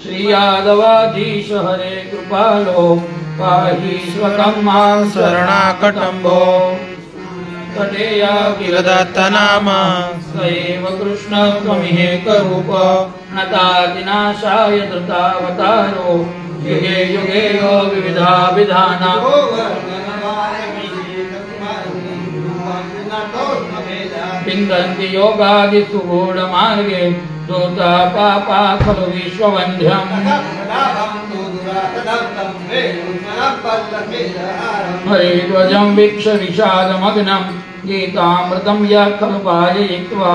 श्री यादवाधीश हरे कृपालो पाहि स्वकं मां शरणाकटम्बो तदेया किलदत्तनाम सैव कृष्ण त्वमिहेकरूप नतादिनाशाय धृतावतारो युगे युगे यो विविधा विधाना पिन्दन्ति योगादिषु गूढमार्गे दूता पापा खलु विश्ववन्ध्यम् हरिध्वजं वीक्ष विषादमग्नं गीतामृतं यः खलु पाययित्वा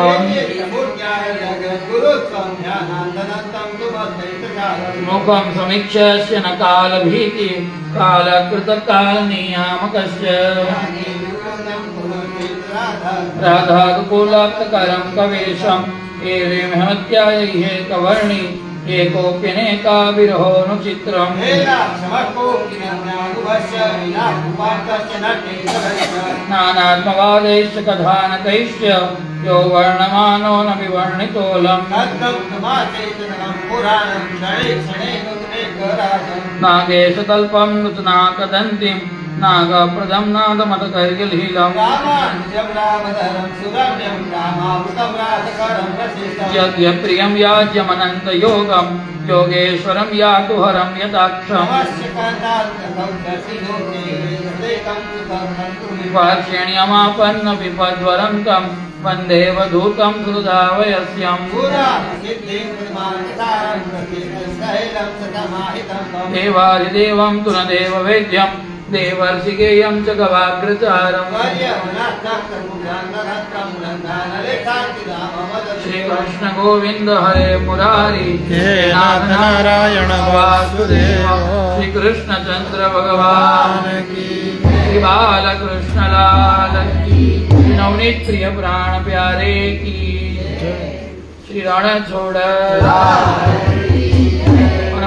मुखं समीक्ष्य न कालभीति कालकृतकालनियामकस्य राधाकुलाप्तकरं कवेशम् एवेमहत्यायैहे कवर्णि एकोऽप्यनेका विरहोऽनुचित्रम् नानात्मवादैश्च कथानकैश्च यो वर्णमानो न विवर्णितोऽलम् नागेशतल्पं नुतनाकदन्तीं नागप्रदं नादमतकैर्गलीलम् यद्यप्रियं याज्यमनन्तयोगं योगेश्वरं यातु हरं यताक्षम् पार्श्यण्यमापन्न विपद्वरन्तं वन्दे वधूतं सुधावयस्यम् देवादिदेवं तु न देववेद्यं देवर्षिकेयं च गवाग्रचारम् श्रीकृष्ण गोविंद हरे मुरारी हे नाथ नारायण वासुदेव श्रीकृष्ण चंद्र भगवान की श्री बालकृष्ण लाल की नवनीत प्रिय प्राण प्यारे की श्री रणछोड़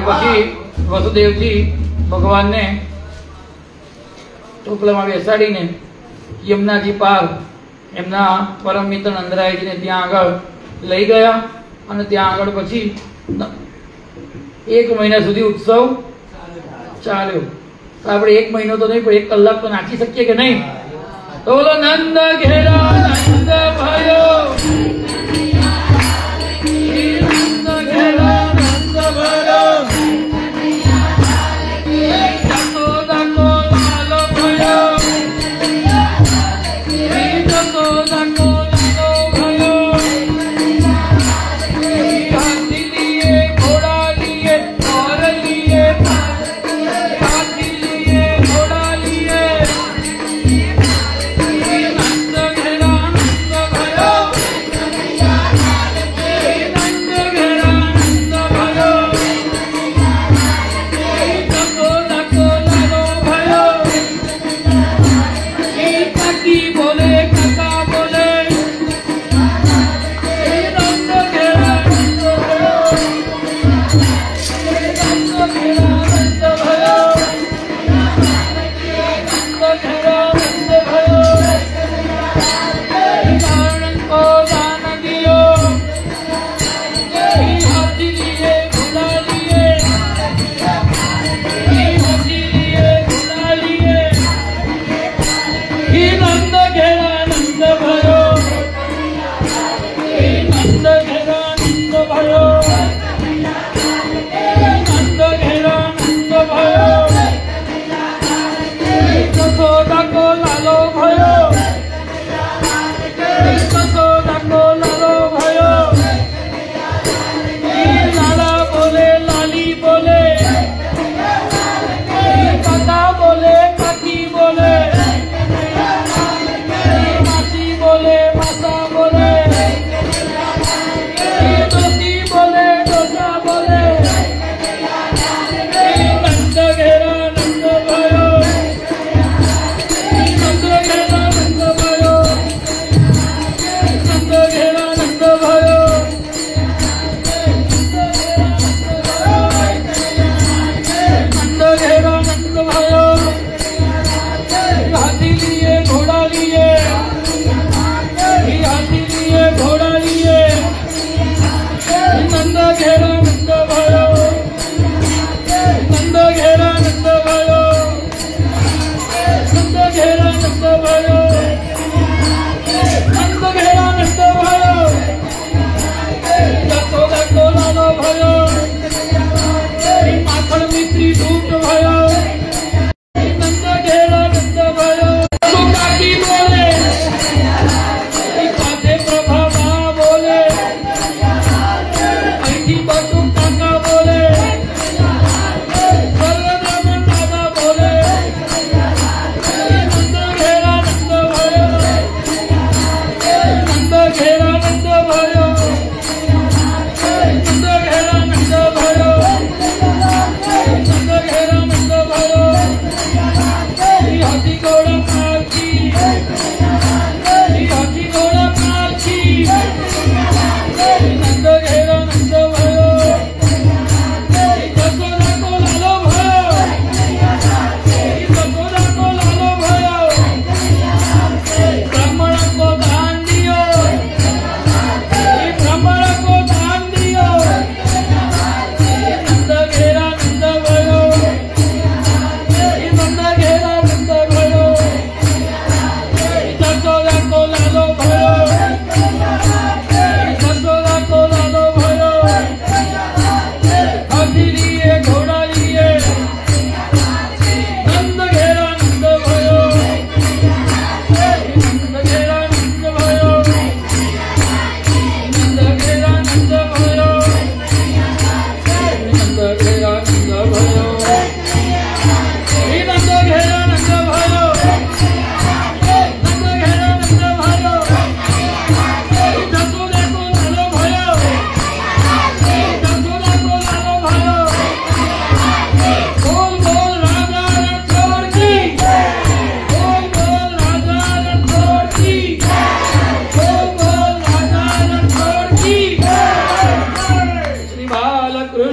પછી વસુદેવજી ભગવાનને ટોપલામાં બેસાડીને યમુનાજી પાર એમના પરમ મિત્ર નંદરાયજીને ત્યાં આગળ લઈ ગયા અને ત્યાં આગળ પછી 1 મહિના સુધી ઉત્સવ ચાલ્યો. તો આપણે 1 મહિનો તો નહીં પણ 1 કલાક તો નાચી શકીએ કે નહીં? તો બોલો નંદ ઘેરા નંદ ભયો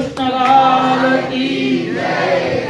कृष्ण लाल की जय।